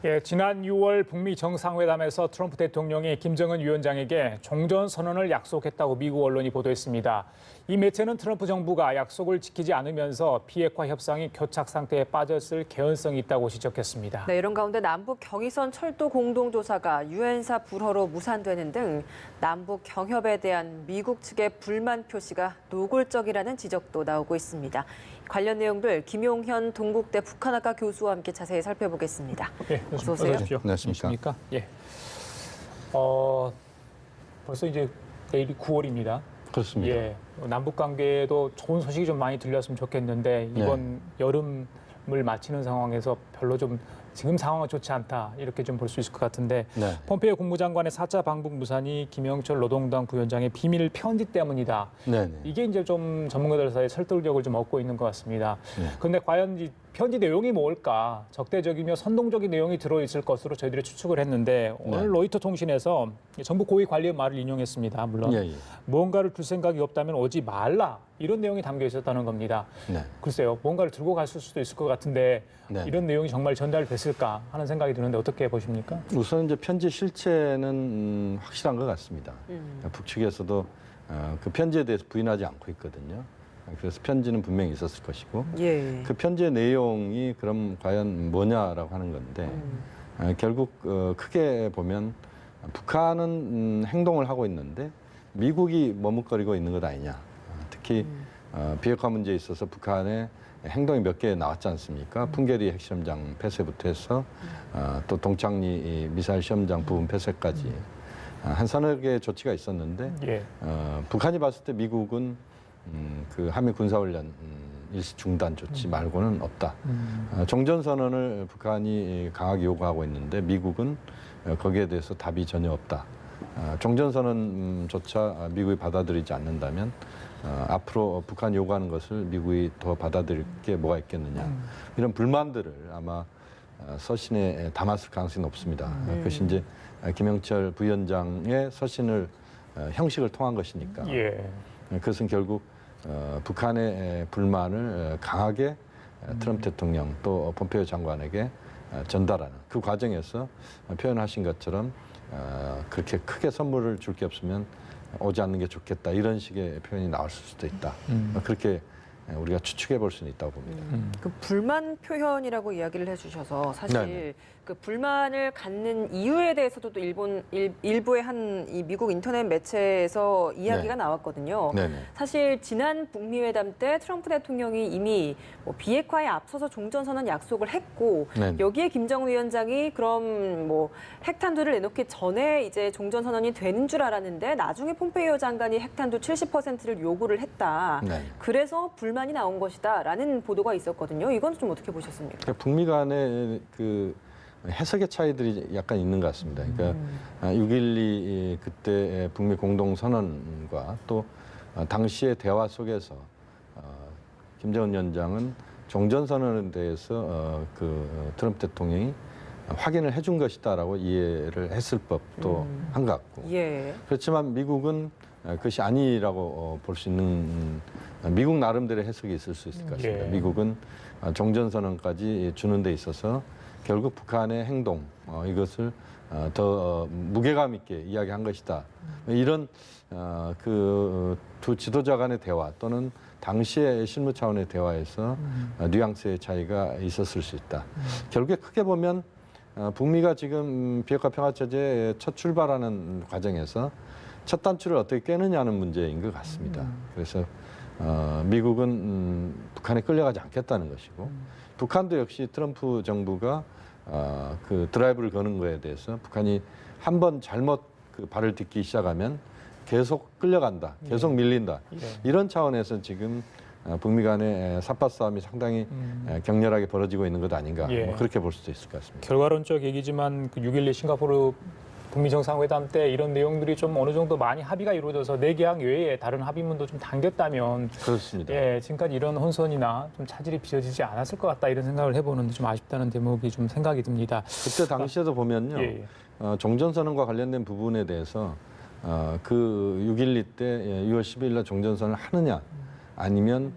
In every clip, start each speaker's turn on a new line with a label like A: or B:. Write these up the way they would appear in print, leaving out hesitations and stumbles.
A: 예, 지난 6월 북미 정상회담에서 트럼프 대통령이 김정은 위원장에게 종전선언을 약속했다고 미국 언론이 보도했습니다. 이 매체는 트럼프 정부가 약속을 지키지 않으면서 비핵화 협상이 교착 상태에 빠졌을 개연성이 있다고 지적했습니다.
B: 네, 이런 가운데 남북 경의선 철도 공동조사가 유엔사 불허로 무산되는 등 남북 경협에 대한 미국 측의 불만 표시가 노골적이라는 지적도 나오고 있습니다. 관련 내용들 김용현 동국대 북한학과 교수와 함께 자세히 살펴보겠습니다.
A: 예,
B: 어서 오세요.
A: 안녕하십니까? 예. 벌써 이제 내일이 9월입니다.
C: 그렇습니다.
A: 예, 남북 관계에도 좋은 소식이 좀 많이 들렸으면 좋겠는데 이번 여름을 마치는 상황에서 별로 좀 지금 상황은 좋지 않다 이렇게 좀 볼 수 있을 것 같은데
C: 네.
A: pom페이오 국무장관의 4차 방북 무산이 김영철 노동당 부위원장의 비밀 편지 때문이다.
C: 네네.
A: 이게 이제 좀 전문가들 사이에 설득력을 좀 얻고 있는 것 같습니다.
C: 네.
A: 그런데 과연 이 편지 내용이 뭘까? 적대적이며 선동적인 내용이 들어있을 것으로 저희들이 추측을 했는데 오늘 로이터 통신에서 정부 고위 관리의 말을 인용했습니다. 물론
C: 예.
A: 무언가를 둘 생각이 없다면 오지 말라 이런 내용이 담겨 있었다는 겁니다.
C: 네.
A: 글쎄요, 뭔가를 들고 갔을 수도 있을 것 같은데
C: 네.
A: 이런 내용이 정말 전달됐을까 하는 생각이 드는데 어떻게 보십니까?
C: 우선 이제 편지 실체는 확실한 것 같습니다. 북측에서도 그 편지에 대해서 부인하지 않고 있거든요. 그래서 편지는 분명히 있었을 것이고
B: 예.
C: 그 편지의 내용이 그럼 과연 뭐냐라고 하는 건데 결국 크게 보면 북한은 행동을 하고 있는데 미국이 머뭇거리고 있는 것 아니냐. 특히 비핵화 문제에 있어서 북한의 행동이 몇 개 나왔지 않습니까? 풍계리 핵시험장 폐쇄부터 해서 또 동창리 미사일 시험장 부분 폐쇄까지 한 서너 개의 조치가 있었는데
A: 예.
C: 북한이 봤을 때 미국은 그 한미 군사훈련 일시 중단 조치 말고는 없다. 종전선언을 북한이 강하게 요구하고 있는데 미국은 거기에 대해서 답이 전혀 없다. 종전선언조차 미국이 받아들이지 않는다면 앞으로 북한이 요구하는 것을 미국이 더 받아들일 게 뭐가 있겠느냐. 이런 불만들을 아마 서신에 담았을 가능성이 높습니다. 그것이 이제 김영철 부위원장의 서신을 형식을 통한 것이니까.
A: 예.
C: 그것은 결국 북한의 불만을 강하게 트럼프 대통령 또 폼페이오 장관에게 전달하는 그 과정에서 표현하신 것처럼 그렇게 크게 선물을 줄 게 없으면 오지 않는 게 좋겠다 이런 식의 표현이 나올 수도 있다. 그렇게 우리가 추측해 볼 수는 있다고 봅니다.
B: 그 불만 표현이라고 이야기를 해주셔서 사실
C: 네네.
B: 그 불만을 갖는 이유에 대해서도 또 일부의 한 이 미국 인터넷 매체에서 이야기가
C: 네.
B: 나왔거든요.
C: 네네.
B: 사실 지난 북미 회담 때 트럼프 대통령이 이미 뭐 비핵화에 앞서서 종전선언 약속을 했고
C: 네네.
B: 여기에 김정은 위원장이 그럼 뭐 핵탄두를 내놓기 전에 이제 종전선언이 되는 줄 알았는데 나중에 폼페이오 장관이 핵탄두 70%를 요구를 했다.
C: 네.
B: 그래서 불만이 나온 것이다라는 보도가 있었거든요. 이건 좀 어떻게 보셨습니까?
C: 그러니까 북미 간의 그 해석의 차이들이 약간 있는 것 같습니다. 그러니까 6.12 그때 북미 공동선언과 또 당시의 대화 속에서 김정은 위원장은 종전선언에 대해서 그 트럼프 대통령이 확인을 해준 것이다라고 이해를 했을 법도 한 것 같고.
B: 예.
C: 그렇지만 미국은 그것이 아니라고 볼 수 있는 미국 나름대로의 해석이 있을 수 있을 것 같습니다.
A: 예.
C: 미국은 종전선언까지 주는 데 있어서 결국 북한의 행동 이것을 더 무게감 있게 이야기한 것이다. 이런 그 두 지도자 간의 대화 또는 당시의 실무 차원의 대화에서 뉘앙스의 차이가 있었을 수 있다. 결국에 크게 보면 북미가 지금 비핵화 평화체제의 첫 출발하는 과정에서 첫 단추를 어떻게 꿰느냐는 문제인 것 같습니다. 그래서 미국은 북한에 끌려가지 않겠다는 것이고 북한도 역시 트럼프 정부가 그 드라이브를 거는 거에 대해서 북한이 한 번 잘못 그 발을 딛기 시작하면 계속 끌려간다, 계속 밀린다. 이런 차원에서 지금 북미 간의 삿바 싸움이 상당히 격렬하게 벌어지고 있는 것 아닌가 뭐 그렇게 볼 수도 있을 것 같습니다.
A: 결과론적 얘기지만 그 6.12 싱가포르 북미 정상회담 때 이런 내용들이 좀 어느 정도 많이 합의가 이루어져서 내계약 외에 다른 합의문도 좀 당겼다면
C: 그렇습니다.
A: 예, 지금까지 이런 혼선이나 좀 차질이 빚어지지 않았을 것 같다 이런 생각을 해보는데 좀 아쉽다는 대목이 좀 생각이 듭니다.
C: 그때 당시에도 보면요. 종전선언과 관련된 부분에 대해서 그 6.12 때 6월 10일 날 종전선언을 하느냐 아니면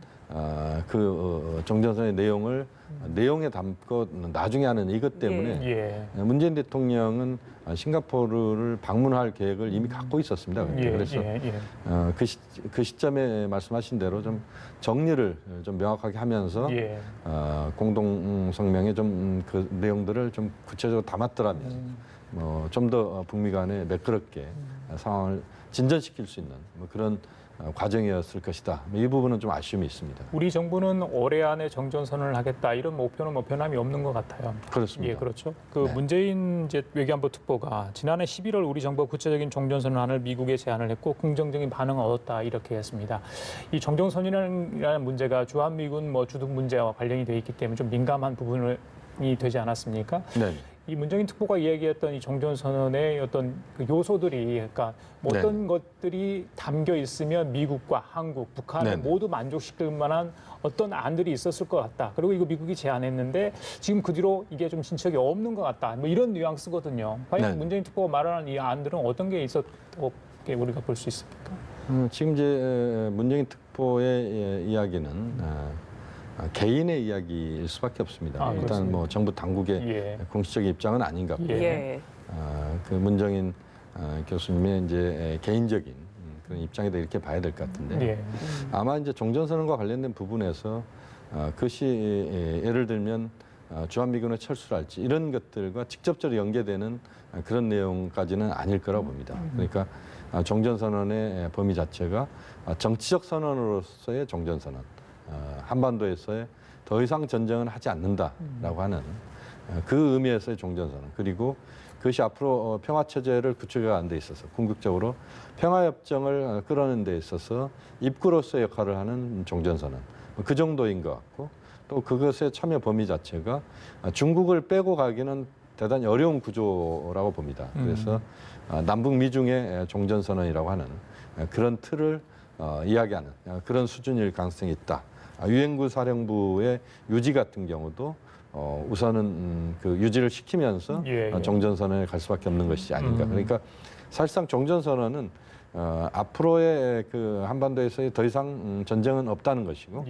C: 그 종전선언의 내용을 내용에 담고 나중에 하는 이것 때문에
A: 예.
C: 문재인 대통령은 싱가포르를 방문할 계획을 이미 갖고 있었습니다.
A: 예.
C: 그래서
A: 예. 예.
C: 그 시점에 말씀하신 대로 좀 정리를 좀 명확하게 하면서
A: 예.
C: 공동 성명에 좀 그 내용들을 좀 구체적으로 담았더라면 좀 더 북미 간에 매끄럽게 상황을 진전시킬 수 있는 그런 과정이었을 것이다. 이 부분은 좀 아쉬움이 있습니다.
A: 우리 정부는 올해 안에 정전선언을 하겠다 이런 목표는 변함이 없는 것 같아요.
C: 그렇습니다.
A: 예, 그렇죠.
C: 네.
A: 문재인 이제 외교안보 특보가 지난해 11월 우리 정부가 구체적인 종전선언안을 미국에 제안을 했고 긍정적인 반응을 얻었다 이렇게 했습니다. 이 정전선언이라는 문제가 주한미군 주둔 문제와 관련이 돼 있기 때문에 좀 민감한 부분이 되지 않았습니까?
C: 네.
A: 이 문재인 특보가 이야기했던 이 정전선언의 어떤 그 요소들이, 그러니까 어떤 것들이 담겨 있으면 미국과 한국, 북한을
C: 네네.
A: 모두 만족시킬 만한 어떤 안들이 있었을 것 같다. 그리고 이거 미국이 제안했는데 지금 그 뒤로 이게 좀 진척이 없는 것 같다. 이런 뉘앙스거든요. 과연
C: 네네.
A: 문재인 특보가 말하는 이 안들은 어떤 게 있었고 우리가 볼 수 있습니까?
C: 지금 이제 문재인 특보의 이야기는 개인의 이야기일 수밖에 없습니다. 일단
A: 그렇습니다.
C: 정부 당국의
A: 예.
C: 공식적인 입장은 아닌 것 같고요.
B: 예.
C: 그 문정인 교수님의 이제 개인적인 그런 입장이다 이렇게 봐야 될 것 같은데
A: 예.
C: 아마 이제 종전선언과 관련된 부분에서 그것이 예를 들면 주한미군의 철수랄지 이런 것들과 직접적으로 연계되는 그런 내용까지는 아닐 거라고 봅니다. 그러니까 종전선언의 범위 자체가 정치적 선언으로서의 종전선언, 한반도에서의 더 이상 전쟁은 하지 않는다라고 하는 그 의미에서의 종전선언, 그리고 그것이 앞으로 평화체제를 구축해가는 데 있어서 궁극적으로 평화협정을 끌어내는 데 있어서 입구로서의 역할을 하는 종전선언, 그 정도인 것 같고, 또 그것의 참여 범위 자체가 중국을 빼고 가기는 대단히 어려운 구조라고 봅니다. 그래서 남북 미중의 종전선언이라고 하는 그런 틀을 이야기하는 그런 수준일 가능성이 있다. 유엔군 사령부의 유지 같은 경우도 우선은 그 유지를 시키면서 종전선언에 갈 수밖에 없는 것이 아닌가. 그러니까 사실상 종전선언은 앞으로의 그 한반도에서의 더 이상 전쟁은 없다는 것이고,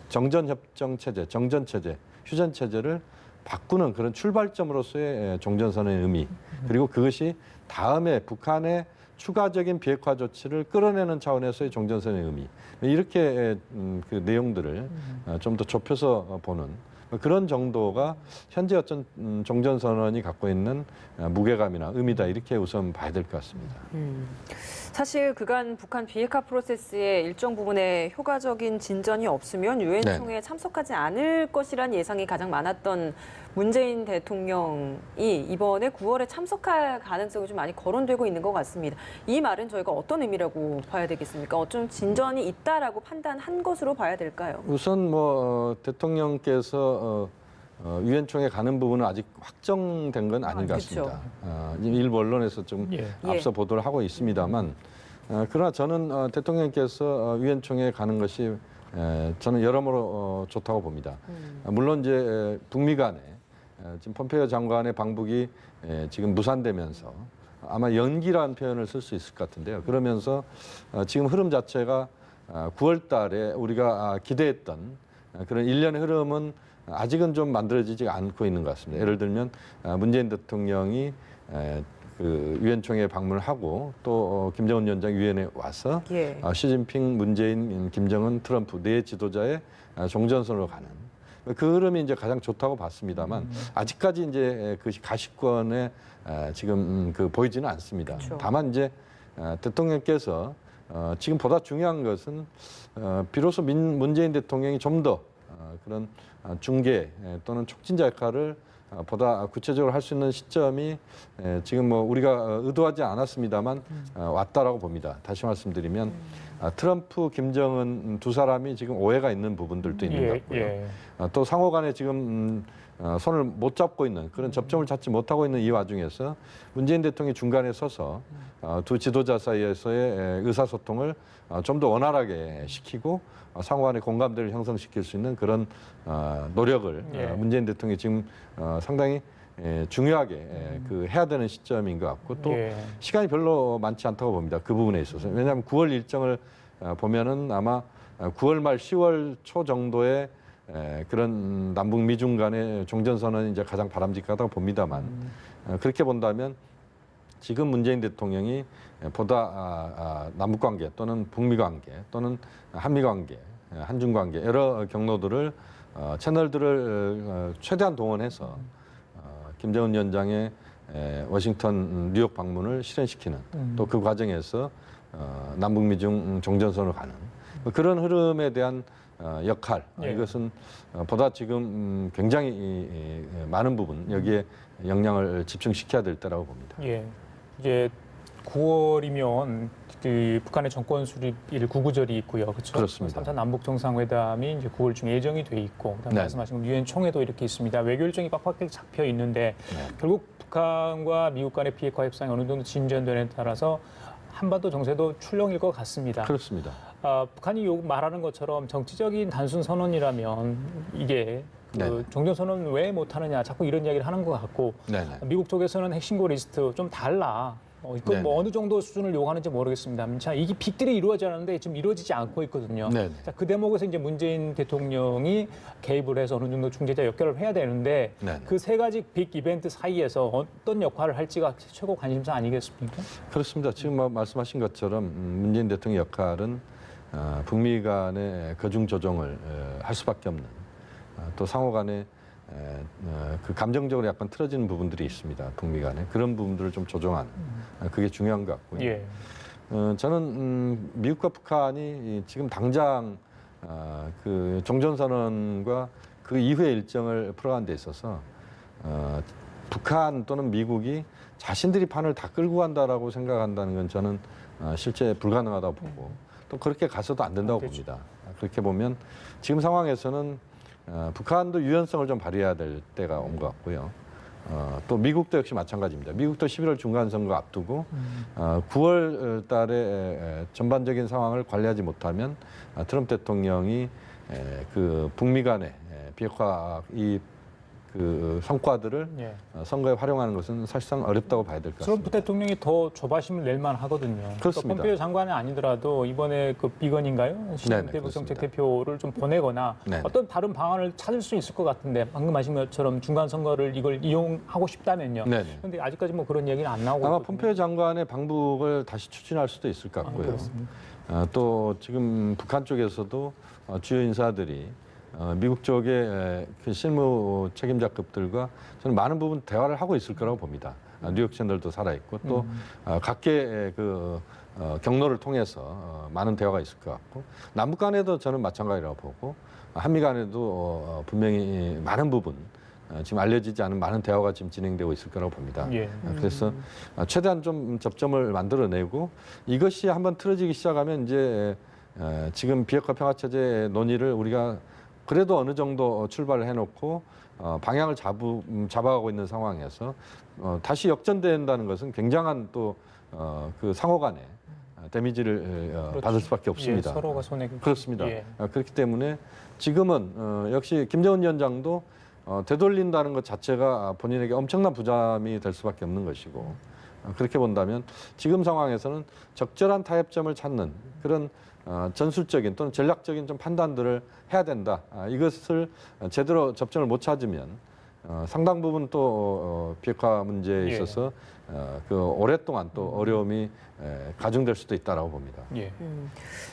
C: 정전협정 체제, 정전 체제, 휴전 체제를 바꾸는 그런 출발점으로서의 종전선언의 의미, 그리고 그것이 다음에 북한의 추가적인 비핵화 조치를 끌어내는 차원에서의 종전선언의 의미, 이렇게 그 내용들을 좀 더 좁혀서 보는 그런 정도가 현재 어떤 종전선언이 갖고 있는 무게감이나 의미다, 이렇게 우선 봐야 될 것 같습니다.
B: 사실 그간 북한 비핵화 프로세스의 일정 부분에 효과적인 진전이 없으면 유엔 총회에 참석하지 않을 것이란 예상이 가장 많았던 문재인 대통령이 이번에 9월에 참석할 가능성이 좀 많이 거론되고 있는 것 같습니다. 이 말은 저희가 어떤 의미라고 봐야 되겠습니까? 어떤 진전이 있다라고 판단한 것으로 봐야 될까요?
C: 우선 대통령께서 유엔 총회 가는 부분은 아직 확정된 건 아닌 것 같습니다. 일부 언론에서 좀 앞서 보도를 하고 있습니다만, 그러나 저는 대통령께서 유엔 총회에 가는 것이 저는 여러모로 좋다고 봅니다. 물론 이제 북미 간에 지금 폼페이오 장관의 방북이 지금 무산되면서 아마 연기라는 표현을 쓸 수 있을 것 같은데요. 그러면서 지금 흐름 자체가 9월 달에 우리가 기대했던 그런 일련의 흐름은 아직은 좀 만들어지지 않고 있는 것 같습니다. 예를 들면 문재인 대통령이 그 유엔 총회에 방문을 하고 또 김정은 위원장이 유엔에 와서 시진핑, 문재인, 김정은, 트럼프 네 지도자의 종전선언으로 가는 그 흐름이 이제 가장 좋다고 봤습니다만 아직까지 이제 그것이 가시권에 지금 보이지는 않습니다. 다만 이제 대통령께서 지금 보다 중요한 것은 비로소 문재인 대통령이 좀 더 그런 중개 또는 촉진자 역할을 보다 구체적으로 할 수 있는 시점이 지금 우리가 의도하지 않았습니다만 왔다라고 봅니다. 다시 말씀드리면 트럼프, 김정은 두 사람이 지금 오해가 있는 부분들도 있는 것 같고요. 또 상호 간에 지금 손을 못 잡고 있는 그런 접점을 찾지 못하고 있는 이 와중에서 문재인 대통령이 중간에 서서 두 지도자 사이에서의 의사소통을 좀 더 원활하게 시키고 상호 간의 공감대를 형성시킬 수 있는 그런 노력을 문재인 대통령이 지금 상당히 중요하게 해야 되는 시점인 것 같고, 또 시간이 별로 많지 않다고 봅니다. 그 부분에 있어서. 왜냐하면 9월 일정을 보면은 아마 9월 말 10월 초 정도에 그런 남북 미중 간의 종전선언이 이제 가장 바람직하다고 봅니다만 그렇게 본다면 지금 문재인 대통령이 보다 남북 관계 또는 북미 관계 또는 한미 관계, 한중 관계 여러 경로들을 채널들을 최대한 동원해서 김정은 위원장의 워싱턴, 뉴욕 방문을 실현시키는 또 그 과정에서 남북 미중 종전선언을 가는 그런 흐름에 대한 역할 이것은 보다 지금 굉장히 많은 부분 여기에 영향을 집중시켜야 될 때라고 봅니다.
A: 예. 이제 9월이면 그 북한의 정권 수립일 구구절이 있고요. 그렇죠?
C: 그렇습니다.
A: 3차 남북 정상회담이 이제 9월 중에 예정이 돼 있고 그다음에
C: 네.
A: 말씀하신 유엔 총회도 이렇게 있습니다. 외교 일정이 빡빡하게 잡혀 있는데
C: 네.
A: 결국 북한과 미국 간의 비핵화 협상이 어느 정도 진전되는 데 따라서 한반도 정세도 출렁일 것 같습니다.
C: 그렇습니다.
A: 북한이 말하는 것처럼 정치적인 단순 선언이라면 이게
C: 네네.
A: 종전선언 왜 못하느냐 자꾸 이런 이야기를 하는 것 같고
C: 네네.
A: 미국 쪽에서는 핵신고 리스트 좀 달라. 이건 뭐
C: 네네.
A: 어느 정도 수준을 요구하는지 모르겠습니다. 자, 이게 빅딜이 이루어졌는데 지금 이루어지지 않고 있거든요.
C: 네네.
A: 자, 그 대목에서 이제 문재인 대통령이 개입을 해서 어느 정도 중재자 역할을 해야 되는데
C: 네네.
A: 그 세 가지 빅 이벤트 사이에서 어떤 역할을 할지가 최고 관심사 아니겠습니까?
C: 그렇습니다. 지금 말씀하신 것처럼 문재인 대통령 역할은 북미 간의 거중 조정을 할 수밖에 없는 또 상호 간에 그 감정적으로 약간 틀어지는 부분들이 있습니다. 북미 간에 그런 부분들을 좀 조정하는 그게 중요한 것 같고요.
A: 예.
C: 저는 미국과 북한이 지금 당장 그 종전선언과 그 이후의 일정을 풀어가는 데 있어서 북한 또는 미국이 자신들이 판을 다 끌고 간다라고 생각한다는 건 저는 실제 불가능하다고 보고 또 그렇게 가서도 안 된다고 봅니다. 그렇게 보면 지금 상황에서는 북한도 유연성을 좀 발휘해야 될 때가 온 것 같고요. 또 미국도 역시 마찬가지입니다. 미국도 11월 중간선거 앞두고 9월 달에 전반적인 상황을 관리하지 못하면 트럼프 대통령이 그 북미 간의 비핵화 그 성과들을
A: 예.
C: 선거에 활용하는 것은 사실상 어렵다고 봐야 될 것
A: 트럼프
C: 같습니다.
A: 대통령이 더 조바심을 낼 만하거든요.
C: 그렇습니다.
A: 폼페이오 장관이 아니더라도 이번에 그 비건인가요? 시장 대북 정책 대표를 좀 보내거나
C: 네네.
A: 어떤 다른 방안을 찾을 수 있을 것 같은데 방금 하신 것처럼 중간 선거를 이걸 이용하고 싶다면요.
C: 네네.
A: 그런데 아직까지 뭐 그런 얘기는 안 나오고
C: 아마
A: 있거든요.
C: 폼페이오 장관의 방북을 다시 추진할 수도 있을 것 같고요.
A: 그렇습니다.
C: 또 지금 북한 쪽에서도 주요 인사들이 미국 쪽의 그 실무 책임자급들과 저는 많은 부분 대화를 하고 있을 거라고 봅니다. 뉴욕 채널도 살아있고 또 각계의 그 경로를 통해서 많은 대화가 있을 것 같고 남북 간에도 저는 마찬가지라고 보고 한미 간에도 분명히 많은 부분 지금 알려지지 않은 많은 대화가 지금 진행되고 있을 거라고 봅니다.
A: 예.
C: 그래서 최대한 좀 접점을 만들어내고 이것이 한번 틀어지기 시작하면 이제 지금 비핵화 평화체제 논의를 우리가 그래도 어느 정도 출발을 해놓고 방향을 잡아가고 있는 상황에서 다시 역전된다는 것은 굉장한 또 그 상호 간에 데미지를
A: 그렇죠.
C: 받을 수밖에 없습니다.
A: 예, 서로가 손해가
C: 그렇습니다.
A: 예.
C: 그렇기 때문에 지금은 역시 김정은 위원장도 되돌린다는 것 자체가 본인에게 엄청난 부담이 될 수밖에 없는 것이고 그렇게 본다면 지금 상황에서는 적절한 타협점을 찾는 그런 전술적인 또는 전략적인 좀 판단들을 해야 된다. 이것을 제대로 접점을 못 찾으면 상당 부분 또 비핵화 문제에 있어서 그 오랫동안 또 어려움이 가중될 수도 있다라고 봅니다.
A: 예.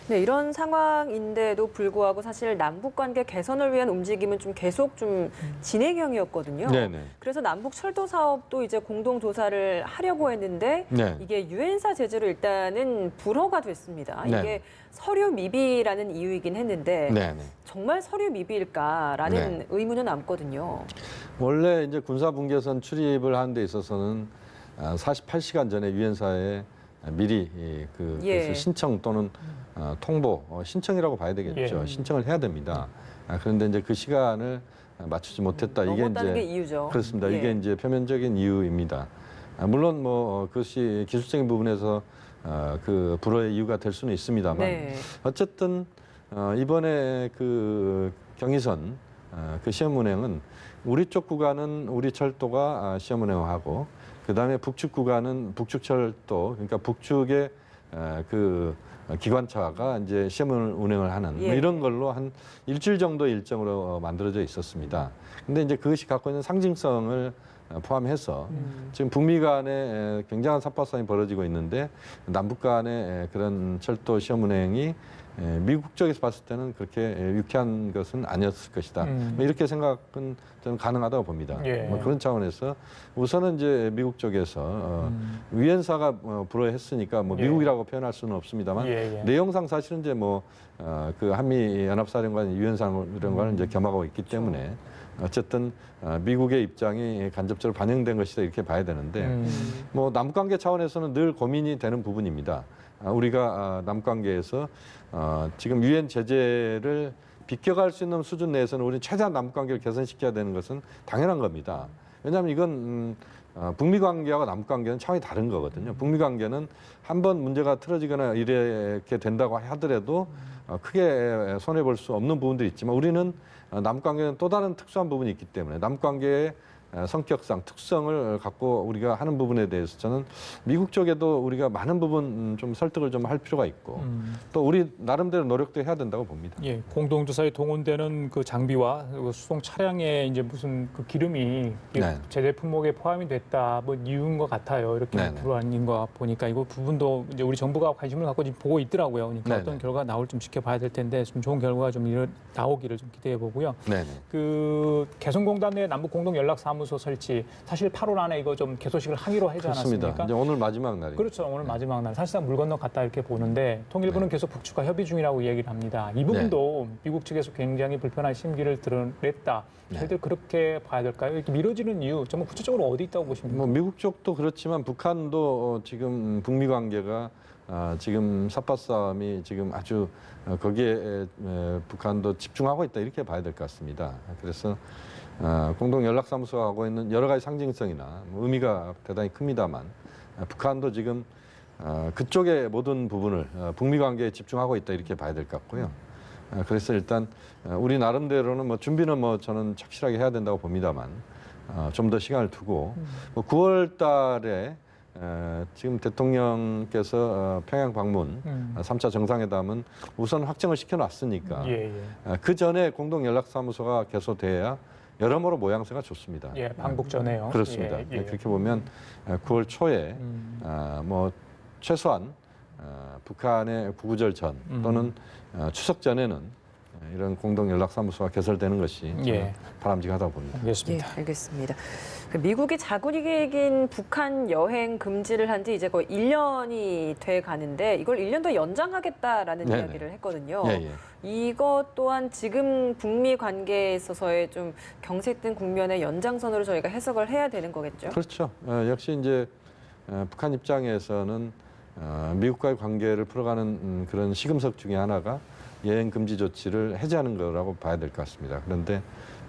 B: 네, 이런 상황인데도 불구하고 사실 남북 관계 개선을 위한 움직임은 좀 계속 좀 진행형이었거든요.
C: 네네.
B: 그래서 남북 철도 사업도 이제 공동 조사를 하려고 했는데
C: 네.
B: 이게 유엔사 제재로 일단은 불허가 됐습니다.
C: 네.
B: 이게 서류 미비라는 이유이긴 했는데
C: 네네.
B: 정말 서류 미비일까라는
C: 네.
B: 의문은 남거든요.
C: 원래 이제 군사 분계선 출입을 하는 데 있어서는 48시간 전에 유엔사에 미리 그것을 신청 또는 통보, 신청이라고 봐야 되겠죠.
A: 예.
C: 신청을 해야 됩니다. 그런데 이제 그 시간을 맞추지 못했다. 이게
B: 넘었다는
C: 이제
B: 게 이유죠.
C: 그렇습니다.
B: 예.
C: 이게 이제 표면적인 이유입니다. 물론 뭐 그것이 기술적인 부분에서 그 불허의 이유가 될 수는 있습니다만
B: 네.
C: 어쨌든 이번에 그 경의선 그 시험 운행은 우리 쪽 구간은 우리 철도가 시험 운행하고 그다음에 북측 구간은 북측 철도 그러니까 북측의 그 기관차가 이제 시험을 운행을 하는 뭐
B: 예.
C: 이런 걸로 한 일주일 정도 일정으로 만들어져 있었습니다. 근데 이제 그것이 갖고 있는 상징성을 포함해서 지금 북미 간에 굉장한 삽박싸움이 벌어지고 있는데 남북 간의 그런 철도 시험 운행이 미국 쪽에서 봤을 때는 그렇게 유쾌한 것은 아니었을 것이다. 뭐 이렇게 생각은 저는 가능하다고 봅니다.
A: 예.
C: 뭐 그런 차원에서 우선은 이제 미국 쪽에서 위엔사가 불허했으니까 뭐
A: 예.
C: 미국이라고 표현할 수는 없습니다만
A: 예, 예.
C: 내용상 사실은 이제 뭐 그 한미 연합사령관 유엔사령관을 이제 겸하고 있기 때문에 어쨌든 미국의 입장이 간접적으로 반영된 것이다 이렇게 봐야 되는데 뭐 남북관계 차원에서는 늘 고민이 되는 부분입니다. 우리가 남북관계에서 지금 유엔 제재를 비껴갈 수 있는 수준 내에서는 우리는 최대한 남북관계를 개선시켜야 되는 것은 당연한 겁니다. 왜냐하면 이건 북미 관계와 남북 관계는 차원이 다른 거거든요. 북미 관계는 한번 문제가 틀어지거나 이렇게 된다고 하더라도 크게 손해 볼 수 없는 부분들이 있지만 우리는 남북 관계는 또 다른 특수한 부분이 있기 때문에 남북 관계의 성격상 특성을 갖고 우리가 하는 부분에 대해서 저는 미국 쪽에도 우리가 많은 부분 좀 설득을 좀 할 필요가 있고 또 우리 나름대로 노력도 해야 된다고 봅니다.
A: 예, 공동조사에 동원되는 그 장비와 그 수송 차량에 이제 무슨 그 기름이
C: 네.
A: 제재 품목에 포함이 됐다, 뭐 이유인 것 같아요. 이렇게
C: 네네.
A: 불안인 거 보니까 이거 부분도 이제 우리 정부가 관심을 갖고 지금 보고 있더라고요. 그러니까
C: 네네.
A: 어떤 결과가 나올지 좀 지켜봐야 될 텐데 좀 좋은 결과가 좀 나오기를 좀 기대해 보고요.
C: 네네.
A: 그 개성공단 내 남북 공동 연락사무소 설치 사실 8월 안에 이거 좀 개소식을 하기로 하지
C: 그렇습니다.
A: 않았습니까?
C: 이제 오늘 마지막 날이에요.
A: 그렇죠. 오늘 마지막 날. 사실상 물 건너 갔다 이렇게 보는데 통일부는
C: 네.
A: 계속 북측과 협의 중이라고 얘기를 합니다. 이 부분도 미국 측에서 굉장히 불편한 심기를 드러냈다. 저희들 그렇게 봐야 될까요? 이렇게 미뤄지는 이유 정말 구체적으로 어디 있다고 보십니까?
C: 뭐 미국 쪽도 그렇지만 북한도 지금 북미 관계가 지금 삿바싸움이 지금 아주 거기에 북한도 집중하고 있다 이렇게 봐야 될 것 같습니다. 그래서 공동 연락사무소가 하고 있는 여러 가지 상징성이나 의미가 대단히 큽니다만 북한도 지금 그쪽의 모든 부분을 북미 관계에 집중하고 있다 이렇게 봐야 될 것 같고요. 그래서 일단 우리 나름대로는 뭐 준비는 뭐 저는 착실하게 해야 된다고 봅니다만 좀 더 시간을 두고 뭐 9월 달에 지금 대통령께서 평양 방문 3차 정상회담은 우선 확정을 시켜놨으니까
A: 예.
C: 그 전에 공동 연락사무소가 개소돼야 여러모로 모양새가 좋습니다.
A: 예, 방북 전에요.
C: 그렇습니다.
A: 예.
C: 그렇게 보면 9월 초에 뭐 최소한 북한의 구구절 전 또는 추석 전에는 이런 공동 연락사무소가 개설되는 것이
A: 예.
C: 바람직하다고 봅니다.
B: 예,
A: 알겠습니다.
B: 알겠습니다. 그 미국이 자국이긴 북한 여행 금지를 한 지 이제 거의 1년이 돼 가는데 이걸 1년 더 연장하겠다라는
C: 네네.
B: 이야기를 했거든요.
C: 예.
B: 이것 또한 지금 북미 관계에 있어서의 좀 경색된 국면의 연장선으로 저희가 해석을 해야 되는 거겠죠?
C: 그렇죠. 역시 이제 북한 입장에서는 미국과의 관계를 풀어가는 그런 시금석 중에 하나가 여행 금지 조치를 해제하는 거라고 봐야 될 것 같습니다. 그런데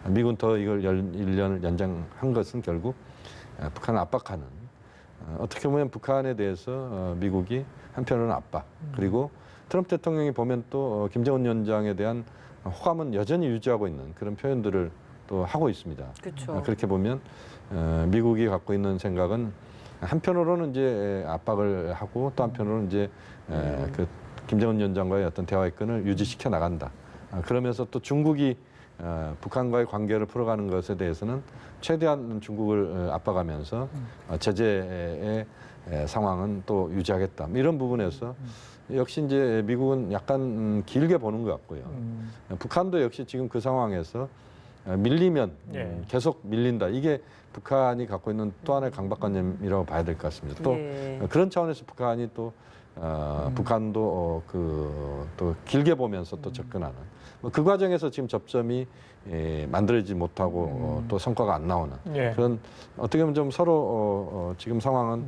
C: 미국은 더 이걸 1년을 연장한 것은 결국 북한을 압박하는 어떻게 보면 북한에 대해서 미국이 한편으로는 압박 그리고 트럼프 대통령이 보면 또 김정은 위원장에 대한 호감은 여전히 유지하고 있는 그런 표현들을 또 하고 있습니다.
B: 그렇죠.
C: 그렇게 보면 미국이 갖고 있는 생각은 한편으로는 이제 압박을 하고 또 한편으로는 이제 그 김정은 위원장과의 어떤 대화의 끈을 유지시켜 나간다. 그러면서 또 중국이 북한과의 관계를 풀어가는 것에 대해서는 최대한 중국을 압박하면서 제재의 상황은 또 유지하겠다. 이런 부분에서 역시 이제 미국은 약간 길게 보는 것 같고요. 북한도 역시 지금 그 상황에서 밀리면 계속 밀린다. 이게 북한이 갖고 있는 또 하나의 강박관념이라고 봐야 될 것 같습니다. 또 그런 차원에서 북한이 또 북한도 또 길게 보면서 또 접근하는 그 과정에서 지금 접점이 만들어지지 못하고 또 성과가 안 나오는 그런 어떻게 보면 좀 서로 지금 상황은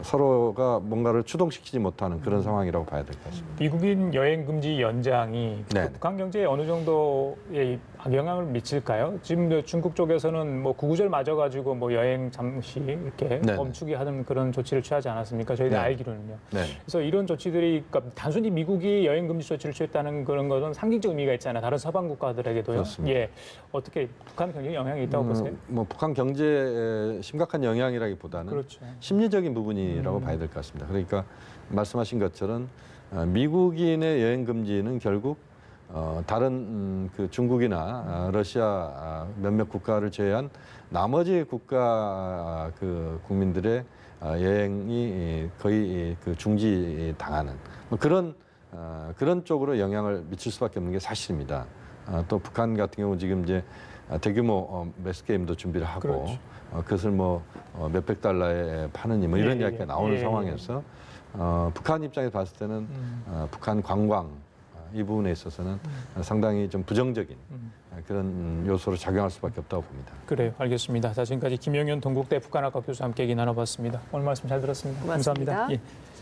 C: 서로가 뭔가를 추동시키지 못하는 그런 상황이라고 봐야 될 것 같습니다.
A: 미국인 여행 금지 연장이
C: 네.
A: 북한 경제에 어느 정도의 악영향을 미칠까요? 지금 중국 쪽에서는 뭐 구구절 맞아가지고 뭐 여행 잠시 이렇게
C: 네네.
A: 멈추게 하는 그런 조치를 취하지 않았습니까? 저희들이
C: 네.
A: 알기로는요.
C: 네.
A: 그래서 이런 조치들이 그러니까 단순히 미국이 여행 금지 조치를 취했다는 그런 것은 상징적 의미가 있잖아요. 다른 서방 국가들에게도요.
C: 그렇습니다.
A: 예, 어떻게 북한 경제에 영향이 있다고 보세요?
C: 뭐 북한 경제에 심각한 영향이라기보다는
A: 그렇죠.
C: 심리적인 부분이라고 봐야 될 것 같습니다. 그러니까 말씀하신 것처럼 미국인의 여행 금지는 결국 다른 그 중국이나 러시아 몇몇 국가를 제외한 나머지 국가 그 국민들의 여행이 거의 그 중지 당하는 뭐 그런 쪽으로 영향을 미칠 수밖에 없는 게 사실입니다. 또 북한 같은 경우 지금 이제 대규모 매스 게임도 준비를 하고
A: 그렇죠.
C: 그것을 뭐 몇백 달러에 파느니 뭐 이런
A: 예,
C: 이야기가
A: 예.
C: 나오는
A: 예,
C: 상황에서 북한 입장에서 봤을 때는 북한 관광 이 부분에 있어서는 상당히 좀 부정적인 그런 요소로 작용할 수밖에 없다고 봅니다.
A: 그래요. 알겠습니다. 자, 지금까지 김영현 동국대 북한학과 교수와 함께 얘기 나눠봤습니다. 오늘 말씀 잘 들었습니다.
B: 고맙습니다.
A: 감사합니다. 예.